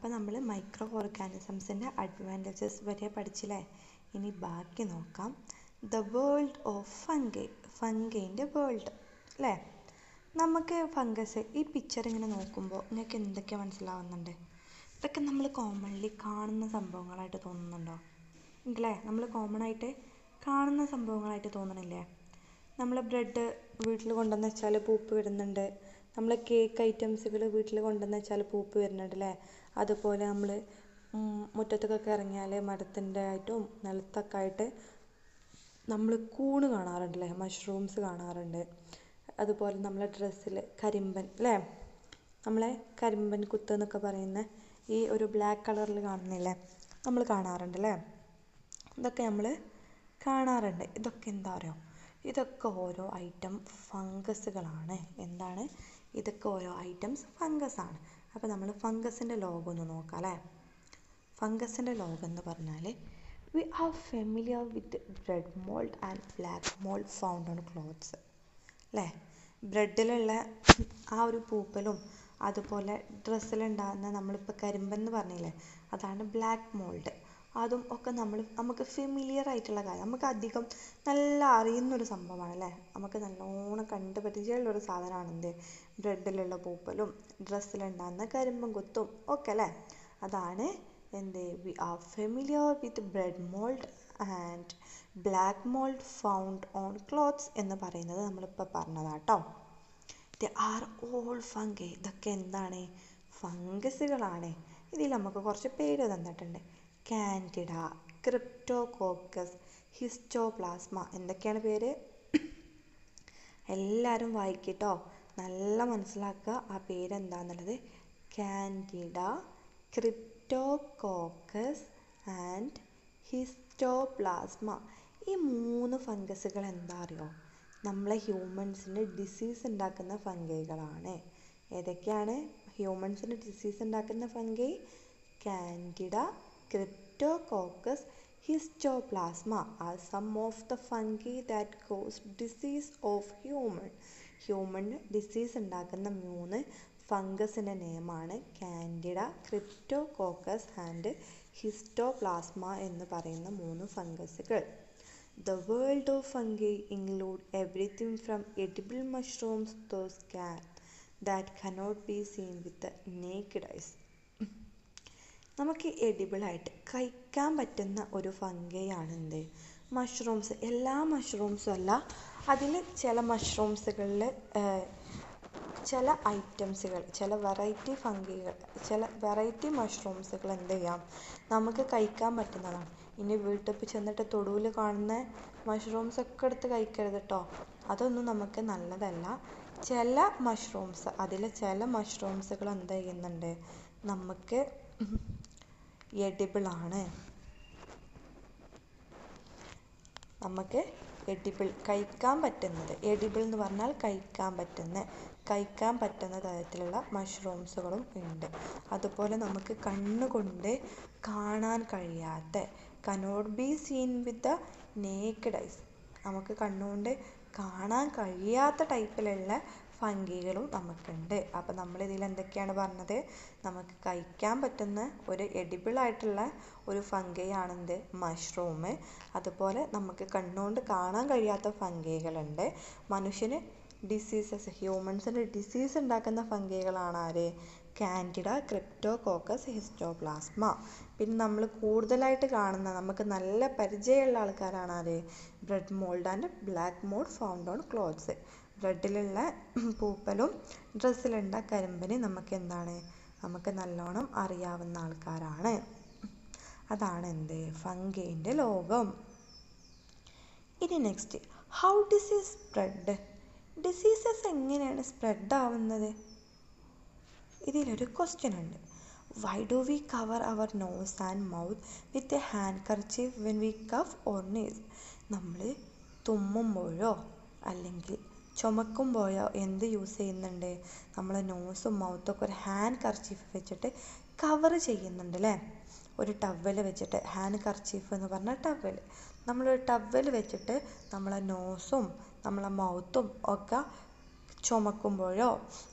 അപ്പോൾ നമ്മൾ micro ഓർഗാനിസംസിൻ്റെ advantages വരെ പഠിച്ചില്ലേ. ഇനി ബാക്കി നോക്കാം. ദ വേൾഡ് ഓഫ് ഫംഗൈ, ഫംഗൈൻ്റെ വേൾഡ് അല്ലേ. നമുക്ക് ഫംഗസ് ഈ പിക്ചർ ഇങ്ങനെ നോക്കുമ്പോൾ നിങ്ങൾക്ക് എന്തൊക്കെ മനസ്സിലാവുന്നുണ്ട്? ഇതൊക്കെ നമ്മൾ കോമൺലി കാണുന്ന സംഭവങ്ങളായിട്ട് തോന്നുന്നുണ്ടോ? ഇല്ലേ, നമ്മൾ കോമൺ ആയിട്ട് കാണുന്ന സംഭവങ്ങളായിട്ട് തോന്നണില്ലേ? നമ്മൾ ബ്രെഡ് വീട്ടിൽ കൊണ്ടുവന്ന് വെച്ചാൽ പൂപ്പ് വരുന്നുണ്ട്. നമ്മൾ കേക്ക് ഐറ്റംസുകൾ വീട്ടിൽ കൊണ്ടുവന്ന് വെച്ചാൽ പൂപ്പ് വരുന്നുണ്ട് അല്ലേ. അതുപോലെ നമ്മൾ മുറ്റത്തൊക്കെ ഇറങ്ങിയാൽ മരത്തിൻ്റെ ആയിട്ടും നിലത്തൊക്കെ ആയിട്ട് നമ്മൾ കൂണ് കാണാറുണ്ടല്ലേ, മഷ്റൂംസ് കാണാറുണ്ട്. അതുപോലെ നമ്മളെ ഡ്രസ്സിൽ കരിമ്പൻ അല്ലേ, നമ്മളെ കരിമ്പൻ കുത്ത് എന്നൊക്കെ പറയുന്ന ഈ ഒരു ബ്ലാക്ക് കളറിൽ കാണുന്നില്ലേ, നമ്മൾ കാണാറുണ്ടല്ലേ. ഇതൊക്കെ നമ്മൾ കാണാറുണ്ട്. ഇതൊക്കെ എന്താ പറയുക, ഇതൊക്കെ ഓരോ ഐറ്റം ഫംഗസുകളാണ്. എന്താണ്? ഇതൊക്കെ ഓരോ ഐറ്റംസ് ഫംഗസാണ്. അപ്പോൾ നമ്മൾ ഫംഗസിൻ്റെ ലോകം ഒന്ന് നോക്കാം അല്ലേ. ഫംഗസിൻ്റെ ലോകം എന്ന് പറഞ്ഞാൽ we are familiar with bread mould and black mould found on clothes അല്ലേ. ബ്രെഡിലുള്ള ആ ഒരു പൂപ്പലും അതുപോലെ ഡ്രസ്സിലുണ്ടാകുന്ന നമ്മളിപ്പോൾ കരിമ്പെന്ന് പറഞ്ഞില്ലേ, അതാണ് ബ്ലാക്ക് മോൾഡ്. അതും ഒക്കെ നമുക്ക് ഫെമിലിയർ ആയിട്ടുള്ള കാര്യം, നമുക്ക് അധികം നല്ല അറിയുന്നൊരു സംഭവമാണ് അല്ലേ. നമുക്ക് നല്ലോണം കണ്ട് പരിചയമുള്ളൊരു സാധനമാണ് എന്ത്, ബ്രെഡിലുള്ള പൂപ്പലും ഡ്രസ്സിലുണ്ടാകുന്ന കരിമ്പും കുത്തും ഒക്കെ അല്ലേ. അതാണ് എന്ത്, we are familiar with bread mould and black mould found on clothes എന്ന് പറയുന്നത് നമ്മളിപ്പോൾ പറഞ്ഞതാട്ടോ. They are all fungi. ഇതൊക്കെ എന്താണ്? ഫംഗസുകളാണ്. ഇതിൽ നമുക്ക് കുറച്ച് പേര് തന്നിട്ടുണ്ട്. Candida, cryptococcus, histoplasma. എന്തൊക്കെയാണ് പേര്? എല്ലാവരും വായിക്കട്ടോ, നല്ല മനസ്സിലാക്കുക ആ പേരെന്താന്നുള്ളത്. Candida, cryptococcus and histoplasma. ഈ 3 ഫംഗസുകൾ എന്താ അറിയോ? നമ്മളെ ഹ്യൂമൻസിന് ഡിസീസ് ഉണ്ടാക്കുന്ന ഫംഗൈകളാണ്. ഏതൊക്കെയാണ് ഹ്യൂമൻസിന് ഡിസീസ് ഉണ്ടാക്കുന്ന fungi? Candida, cryptococcus, Histoplasma are some of the fungi that cause disease of human. Human disease ഉണ്ടാക്കുന്ന 3 ഫംഗസിൻ്റെ നെയിമാണ് കാൻഡിഡ, ക്രിപ്റ്റോകോക്കസ് ആൻഡ് ഹിസ്റ്റോപ്ലാസ്മ എന്ന് പറയുന്ന 3 ഫംഗസുകൾ. The world of fungi include everything from edible mushrooms to that cannot be seen with the naked eyes. നമുക്ക് എഡിബിളായിട്ട് കഴിക്കാൻ പറ്റുന്ന ഒരു ഫംഗൈയാണ് എന്ത്, mushrooms. എല്ലാ മഷ്റൂംസും അല്ല, അതിൽ ചില മഷ്റൂംസുകളിൽ ചില ഐറ്റംസുകൾ, ചില വെറൈറ്റി ഫംഗൈകൾ, ചില വെറൈറ്റി മഷ്റൂംസുകൾ എന്ത് ചെയ്യാം, നമുക്ക് കഴിക്കാൻ പറ്റുന്നതാണ്. ഇനി വീട്ടിൽ ചെന്നിട്ട് തൊടുവിൽ കാണുന്ന മഷ്റൂംസ് ഒക്കെ എടുത്ത് കഴിക്കരുത് കേട്ടോ, അതൊന്നും നമുക്ക് നല്ലതല്ല. ചില മഷ്റൂംസ്, അതിൽ ചില മഷ്റൂംസുകൾ എന്ത് ചെയ്യുന്നുണ്ട്, നമുക്ക് എഡിബിളാണ്. നമുക്ക് എഡിബിൾ കഴിക്കാൻ പറ്റുന്നത്, എഡിബിൾ എന്ന് പറഞ്ഞാൽ കഴിക്കാൻ പറ്റുന്ന തരത്തിലുള്ള മഷ്റൂംസുകളും ഉണ്ട്. അതുപോലെ നമുക്ക് കണ്ണുകൊണ്ട് കാണാൻ കഴിയാത്ത, cannot be seen with the naked eyes, നമുക്ക് കണ്ണുകൊണ്ട് കാണാൻ കഴിയാത്ത ടൈപ്പിലുള്ള ഫംഗികളും നമുക്കുണ്ട്. അപ്പോൾ നമ്മളിതിൽ എന്തൊക്കെയാണ് പറഞ്ഞത്? നമുക്ക് കഴിക്കാൻ പറ്റുന്ന ഒരു എഡിബിളായിട്ടുള്ള ഒരു ഫംഗൈയാണെന്ത്, മഷ്റൂം. അതുപോലെ നമുക്ക് കണ്ണുകൊണ്ട് കാണാൻ കഴിയാത്ത ഫംഗൈകളുണ്ട്. മനുഷ്യന് ഡിസീസസ്, ഹ്യൂമൻസിന് ഡിസീസ് ഉണ്ടാക്കുന്ന ഫംഗൈകളാണ് ആര്? Candida, cryptococcus, histoplasma. പിന്നെ നമ്മൾ കൂടുതലായിട്ട് കാണുന്ന, നമുക്ക് നല്ല പരിചയമുള്ള ആൾക്കാരാണ് ആര്? Bread mould and black mould found on clothes. ബ്രെഡിലുള്ള പൂപ്പലും ഡ്രസ്സിലുള്ള കരിമ്പന് നമുക്ക് എന്താണ്, നമുക്ക് നല്ലോണം അറിയാവുന്ന ആൾക്കാരാണ്. അതാണ് എന്ത്, ഫംഗൈൻ്റെ ലോകം. ഇനി next, how disease spread. Diseases എങ്ങനെയാണ് സ്പ്രെഡ് ആവുന്നത്? ഇതിലൊരു ക്വസ്റ്റ്യൻ ഉണ്ട്. Why do we cover our nose and mouth with a handkerchief when we cough or sneeze. നമ്മൾ തുമ്മുമ്പോഴോ അല്ലെങ്കിൽ ചുമക്കുമ്പോഴോ എന്ത് യൂസ് ചെയ്യുന്നുണ്ട്? നമ്മൾ നോസും മൗത്തൊക്കെ ഒരു ഹാൻഡ് കർച്ചീഫ് വെച്ചിട്ട് കവർ ചെയ്യുന്നുണ്ട് അല്ലേ. ഒരു ടവൽ വെച്ചിട്ട്, ഹാൻഡ് കർച്ചീഫ് എന്ന് പറഞ്ഞാൽ ടവൽ, നമ്മളൊരു ടവൽ വെച്ചിട്ട് നമ്മളെ നോസും നമ്മളെ മൗത്തും ഒക്കെ ചുമക്കുമ്പോഴോ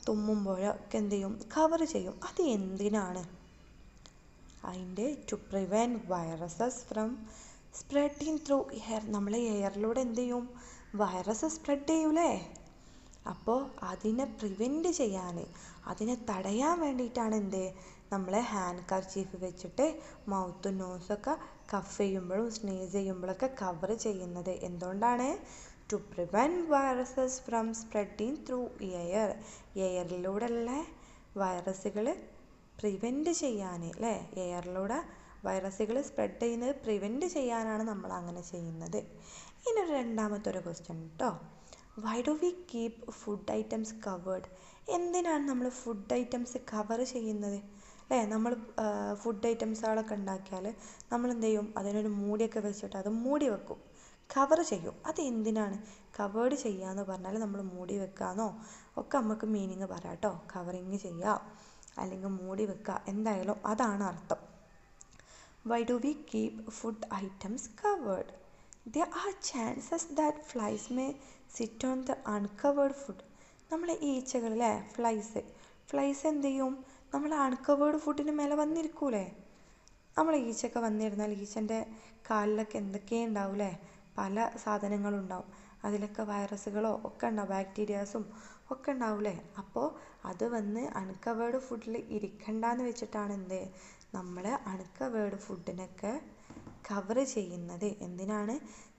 തുമ്മുമ്പോഴോ ഒക്കെ എന്ത് ചെയ്യും? കവർ ചെയ്യും. അത് എന്തിനാണ്? അതിൻ്റെ to prevent viruses from spreading through air. നമ്മൾ എയറിലൂടെ എന്ത് ചെയ്യും, വൈറസ് സ്പ്രെഡ് ചെയ്യൂലേ. അപ്പോൾ അതിനെ പ്രിവെൻറ്റ് ചെയ്യാൻ, അതിനെ തടയാൻ വേണ്ടിയിട്ടാണ് എന്ത്, നമ്മൾ ഹാൻഡ് കർച്ചീഫ് വെച്ചിട്ട് മൗത്തും നോസൊക്കെ കഫ് ചെയ്യുമ്പോഴും സ്നീസ് ചെയ്യുമ്പോഴൊക്കെ കവർ ചെയ്യുന്നത്. എന്തുകൊണ്ടാണ്? To prevent viruses from spreading through air. എയറിലൂടെയുള്ള വൈറസുകൾ പ്രിവെൻറ്റ് ചെയ്യാൻ, അല്ലേ, എയറിലൂടെ വൈറസുകൾ സ്പ്രെഡ് ചെയ്യുന്നത് പ്രിവെൻറ്റ് ചെയ്യാനാണ് നമ്മൾ അങ്ങനെ ചെയ്യുന്നത്. ഇനി രണ്ടാമത്തെ ഒരു ക്വസ്റ്റ്യൻ കേട്ടോ. Y do we keep food items covered? എന്തിനാണ് നമ്മൾ ഫുഡ് ഐറ്റംസ് കവർ ചെയ്യുന്നത്, അല്ലേ? നമ്മൾ ഫുഡ് ഐറ്റംസുകളൊക്കെ ഉണ്ടാക്കിയാൽ നമ്മൾ എന്ത് ചെയ്യും, അതിനൊരു മൂടിയൊക്കെ വെച്ചിട്ട് അത് മൂടി വെക്കും, കവർ ചെയ്യും. അത് എന്തിനാണ് കവേർഡ് ചെയ്യുക എന്ന് പറഞ്ഞാൽ? നമ്മൾ മൂടി വെക്കാന്നോ ഒക്കെ നമുക്ക് മീനിങ് പറയാം കേട്ടോ. കവറിങ് ചെയ്യുക അല്ലെങ്കിൽ മൂടി വെക്കുക, എന്തായാലും അതാണ് അർത്ഥം. Y do we keep food items covered? There are chances that flies may sit on the uncovered food. നമ്മളെ ഈച്ചകൾ, അല്ലേ, ഫ്ലൈസ് എന്ത് ചെയ്യും, നമ്മൾ അൺകവേർഡ് ഫുഡിന് മേലെ വന്നിരിക്കൂലേ. നമ്മൾ ഈച്ചയൊക്കെ വന്നിരുന്നാൽ ഈച്ചൻ്റെ കാലിലൊക്കെ എന്തൊക്കെ ഉണ്ടാവും, അല്ലേ, പല സാധനങ്ങളുണ്ടാവും. അതിലൊക്കെ വൈറസുകളോ ഒക്കെ ഉണ്ടാവും, ബാക്ടീരിയാസും ഒക്കെ ഉണ്ടാവില്ലേ. അപ്പോൾ അത് വന്ന് അൺകവേർഡ് ഫുഡിൽ ഇരിക്കണ്ടെന്ന് വെച്ചിട്ടാണ് എന്ത്, നമ്മൾ അൺകവേർഡ് ഫുഡിനൊക്കെ കവർ ചെയ്യുന്നത്. എന്തിനാണ്?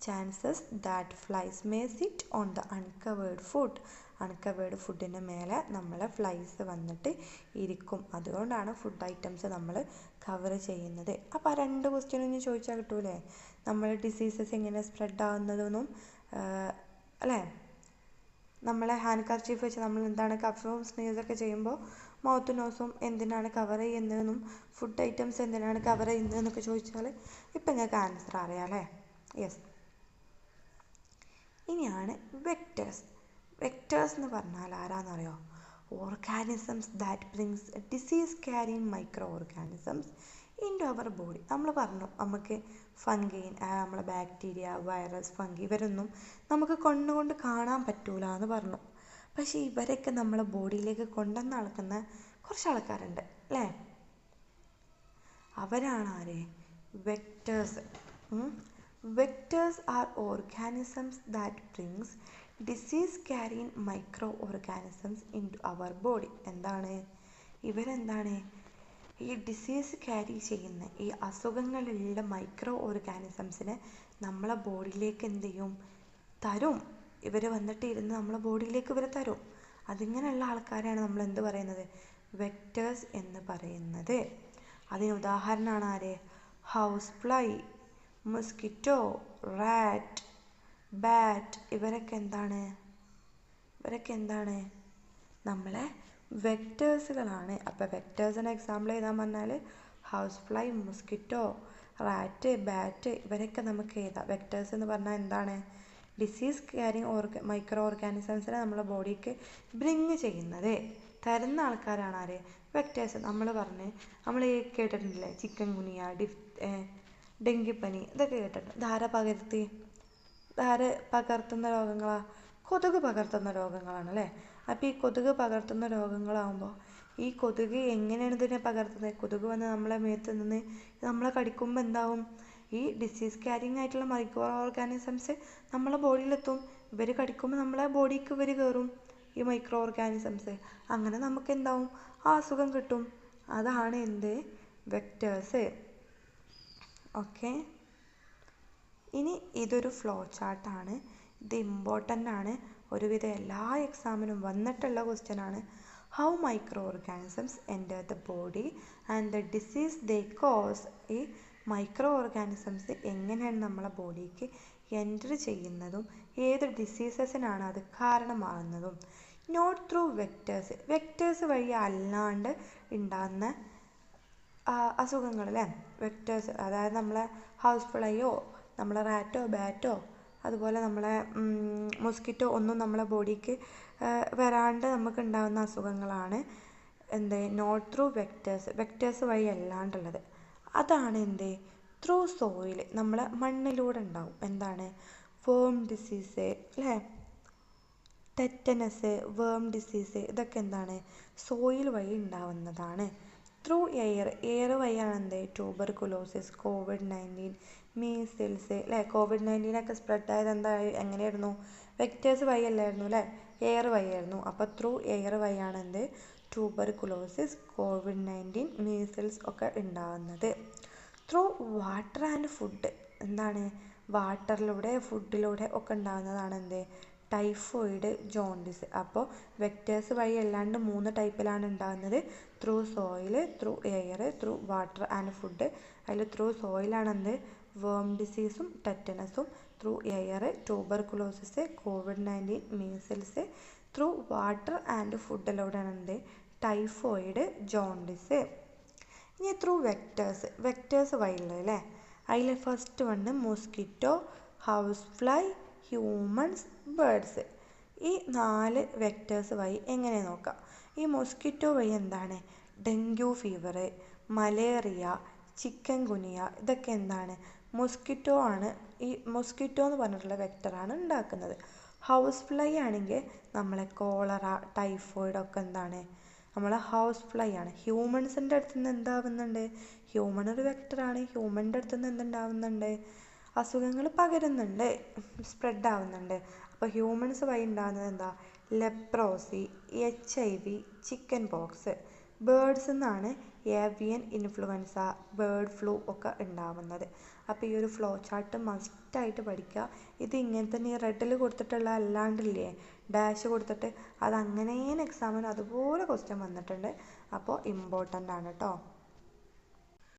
Chances that flies may sit on the uncovered food. Uncovered ഫുഡിന് മേലെ നമ്മളെ ഫ്ലൈസ് വന്നിട്ട് ഇരിക്കും. അതുകൊണ്ടാണ് ഫുഡ് ഐറ്റംസ് നമ്മൾ കവർ ചെയ്യുന്നത്. അപ്പോൾ ആ രണ്ട് ക്വസ്റ്റ്യനും ഇനി ചോദിച്ചാൽ കിട്ടൂലേ, നമ്മൾ ഡിസീസസ് എങ്ങനെ സ്പ്രെഡ് ആവുന്നതെന്നും, അല്ലേ, നമ്മളെ ഹാൻഡ് കർച്ചീഫ് വെച്ച് നമ്മൾ എന്താണ് കഫും സ്നീസൊക്കെ ചെയ്യുമ്പോൾ മൗത്തും നോസും എന്തിനാണ് കവർ ചെയ്യുന്നതെന്നും ഫുഡ് ഐറ്റംസ് എന്തിനാണ് കവർ ചെയ്യുന്നതെന്നൊക്കെ ചോദിച്ചാൽ ഇപ്പം ഞങ്ങൾക്ക് ആൻസർ അറിയാം, അല്ലേ? യെസ്. ഇനിയാണ് വെക്ടേഴ്സ്. വെക്ടേഴ്സ് എന്ന് പറഞ്ഞാൽ ആരാന്നറിയോ? Organisms that brings disease carrying micro organisms into our body. നമ്മൾ പറഞ്ഞു നമുക്ക് ഫംഗി, നമ്മളെ ബാക്ടീരിയ, വൈറസ്, ഫംഗി ഇവരൊന്നും നമുക്ക് കണ്ണുകൊണ്ട് കാണാൻ പറ്റൂല എന്ന് പറഞ്ഞു. പക്ഷേ ഇവരൊക്കെ നമ്മളെ ബോഡിയിലേക്ക് കൊണ്ടുവന്ന് നടക്കുന്ന കുറച്ച് ആൾക്കാരുണ്ട്, അല്ലേ? അവരാണ് ആര്? Vectors. Vectors are organisms that brings disease carrying micro organisms into our body. എന്താണ് ഇവരെന്താണ്? ഈ ഡിസീസ് ക്യാരി ചെയ്യുന്ന ഈ അസുഖങ്ങളുള്ള മൈക്രോ ഓർഗാനിസംസിനെ നമ്മളെ ബോഡിയിലേക്ക് എന്ത് ചെയ്യും? തരും. ഇവർ വന്നിട്ട് ഇരുന്ന് നമ്മളെ ബോഡിയിലേക്ക് ഇവർ തരും. അതിങ്ങനെയുള്ള ആൾക്കാരെയാണ് നമ്മൾ എന്ത് പറയുന്നത്? വെക്ടേഴ്സ് എന്ന് പറയുന്നത്. അതിന് ഉദാഹരണമാണ് ആര്? House fly, mosquito, rat, bat. ഇവരൊക്കെ എന്താണ്? നമ്മളെ വെക്ടേഴ്സുകളാണ്. അപ്പോൾ വെക്ടേഴ്സിന് എക്സാമ്പിൾ എഴുതാൻ പറഞ്ഞാൽ house fly, mosquito, rat, bat ഇവരൊക്കെ നമുക്ക് എഴുതാം. വെക്ടേഴ്സ് എന്ന് പറഞ്ഞാൽ എന്താണ്? ഡിസീസ് ക്യാരിങ് മൈക്രോ ഓർഗാനിസംസിനെ നമ്മളെ ബോഡിക്ക് ബ്രിങ് ചെയ്യുന്നത്, തരുന്ന ആൾക്കാരാണ് ആര്? വെക്ടേഴ്സ്. നമ്മൾ കേട്ടിട്ടുണ്ടല്ലേ ചിക്കൻ ഗുനിയ, ഡെങ്കിപ്പനി ഇതൊക്കെ കേട്ടിട്ടുണ്ട്. ധാര പകർത്തുന്ന രോഗങ്ങളാ? കൊതുക് പകർത്തുന്ന രോഗങ്ങളാണ്, അല്ലേ? അപ്പോൾ ഈ കൊതുക് പകർത്തുന്ന രോഗങ്ങളാകുമ്പോൾ ഈ കൊതുക് എങ്ങനെയാണ് ഇതിനെ പകർത്തുന്നത്? കൊതുക് വന്ന് നമ്മളെ മേത്ത് നിന്ന് നമ്മളെ കടിക്കുമ്പോൾ എന്താവും? ഈ ഡിസീസ് ക്യാരിങ് ആയിട്ടുള്ള മൈക്രോ ഓർഗാനിസംസ് നമ്മളെ ബോഡിയിലെത്തും. ഇവർ കടിക്കുമ്പോൾ നമ്മളെ ബോഡിക്ക് ഇവർ കയറും, ഈ മൈക്രോ ഓർഗാനിസംസ്. അങ്ങനെ നമുക്ക് എന്താവും? ആ അസുഖം കിട്ടും. അതാണ് എന്ത്? വെക്ടേഴ്സ്. ഓക്കെ. ഇനി ഇതൊരു ഫ്ലോ ചാർട്ടാണ്. ഇത് ഇമ്പോർട്ടൻ്റ് ആണ്. ഒരുവിധം എല്ലാ എക്സാമിനും വന്നിട്ടുള്ള ക്വസ്റ്റ്യൻ ആണ്. How microorganisms enter the body and the disease they cause. ഈ മൈക്രോ ഓർഗാനിസംസ് എങ്ങനെയാണ് നമ്മളെ ബോഡിക്ക് എൻ്റർ ചെയ്യുന്നതും ഏത് ഡിസീസസിനാണ് അത് കാരണമാകുന്നതും. Not through vectors. വെക്ടേഴ്സ് വഴി അല്ലാണ്ട് ഉണ്ടാകുന്ന അസുഖങ്ങൾ, അല്ലേ? വെക്ടേഴ്സ് അതായത് നമ്മളെ ഹൗസ് ഫ്ലൈയോ നമ്മളെ റാറ്റോ ബാറ്റോ അതുപോലെ നമ്മളെ മൊസ്കിറ്റോ ഒന്നും നമ്മളെ ബോഡിക്ക് വരാണ്ട് നമുക്ക് ഉണ്ടാകുന്ന അസുഖങ്ങളാണ് എന്ത്? Not through vectors. വെക്ടേഴ്സ് വഴി അല്ലാണ്ടുള്ളത്. അതാണ് എന്ത്? Through soil. നമ്മളെ മണ്ണിലൂടെ ഉണ്ടാവും. എന്താണ്? വേം ഡിസീസ്, അല്ലേ? ടെറ്റനസ്, വേം ഡിസീസ് ഇതൊക്കെ എന്താണ്? സോയിൽ വഴി ഉണ്ടാവുന്നതാണ്. ത്രൂ എയർ വഴിയാണ് എന്ത് ട്യൂബർകുലോസിസ്, COVID-19, മീസിൽസ് അല്ലേ. COVID-19 സ്പ്രെഡ് ആയത് എങ്ങനെയായിരുന്നു? വെക്റ്റേഴ്സ് വഴിയല്ലായിരുന്നു അല്ലേ, എയർ വഴിയായിരുന്നു. അപ്പോൾ ത്രൂ എയർ വഴിയാണ് എന്ത് ട്യൂബർകുലോസിസ്, COVID-19, മീസിൽസ് ഒക്കെ ഉണ്ടാകുന്നത്. ത്രൂ വാട്ടർ ആൻഡ് ഫുഡ് എന്താണ് വാട്ടറിലൂടെ ഫുഡിലൂടെ ഒക്കെ ഉണ്ടാകുന്നതാണ് എന്ത് ടൈഫോയിഡ്, ജോണ്ടിസ്. അപ്പോൾ വെക്റ്റേഴ്സ് വഴി അല്ലാണ്ട് 3 ടൈപ്പിലാണ് ഉണ്ടാകുന്നത്. Through soil, through air, through water and food. അതിൽ ത്രൂ സോയിലാണ് എന്ത് വേം ഡിസീസും ടെറ്റനസും. Through air tuberculosis, COVID-19, measles. Through water and ഫുഡിലൂടെയാണ് എന്ത് ടൈഫോയിഡ്, ജോണ്ടിസ്. ഇനി ത്രൂ വെക്റ്റേഴ്സ് വഴിയുള്ളത് അല്ലേ. അതിൽ first one mosquito, house fly, humans, birds. ഈ 4 വെക്റ്റേഴ്സ് വഴി എങ്ങനെ നോക്കാം. ഈ മോസ്കിറ്റോ വഴി എന്താണ് ഡെങ്കു ഫീവർ, മലേറിയ, ചിക്കൻ ഗുനിയ ഇതൊക്കെ എന്താണ് മോസ്കിറ്റോ ആണ്. ഈ മോസ്കിറ്റോ എന്ന് പറഞ്ഞിട്ടുള്ള വെക്ടറാണ് ഉണ്ടാക്കുന്നത്. ഹൗസ് ഫ്ലൈ ആണെങ്കിൽ നമ്മളെ കോളറ, ടൈഫോയിഡ് ഒക്കെ എന്താണ് നമ്മളെ ഹൗസ് ഫ്ലൈ ആണ്. ഹ്യൂമൻസിൻ്റെ അടുത്ത് നിന്ന് എന്താവുന്നുണ്ട്, ഹ്യൂമൻ ഒരു വെക്ടറാണ്. ഹ്യൂമൻ്റെ അടുത്ത് നിന്ന് എന്തുണ്ടാവുന്നുണ്ട്, അസുഖങ്ങൾ പകരുന്നുണ്ട്, സ്പ്രെഡ് ആവുന്നുണ്ട്. അപ്പോൾ ഹ്യൂമൻസ് വഴി ഉണ്ടാകുന്നത് എന്താ leprosy, HIV, chicken pox. Birds നിന്നാണ് ഏവിയൻ ഇൻഫ്ലുവൻസ, ബേർഡ് ഫ്ലൂ ഒക്കെ ഉണ്ടാവുന്നത്. അപ്പോൾ ഈ ഒരു ഫ്ലോ ചാർട്ട് മസ്റ്റായിട്ട് പഠിക്കുക. ഇത് ഇങ്ങനെ തന്നെ ഈ റെഡിൽ കൊടുത്തിട്ടുള്ള അല്ലാണ്ടില്ലേ ഡാഷ് കൊടുത്തിട്ട് അതങ്ങനെ എക്സാമിന് അതുപോലെ ക്വസ്റ്റ്യൻ വന്നിട്ടുണ്ട്. അപ്പോൾ ഇമ്പോർട്ടൻ്റ് ആണ് കേട്ടോ.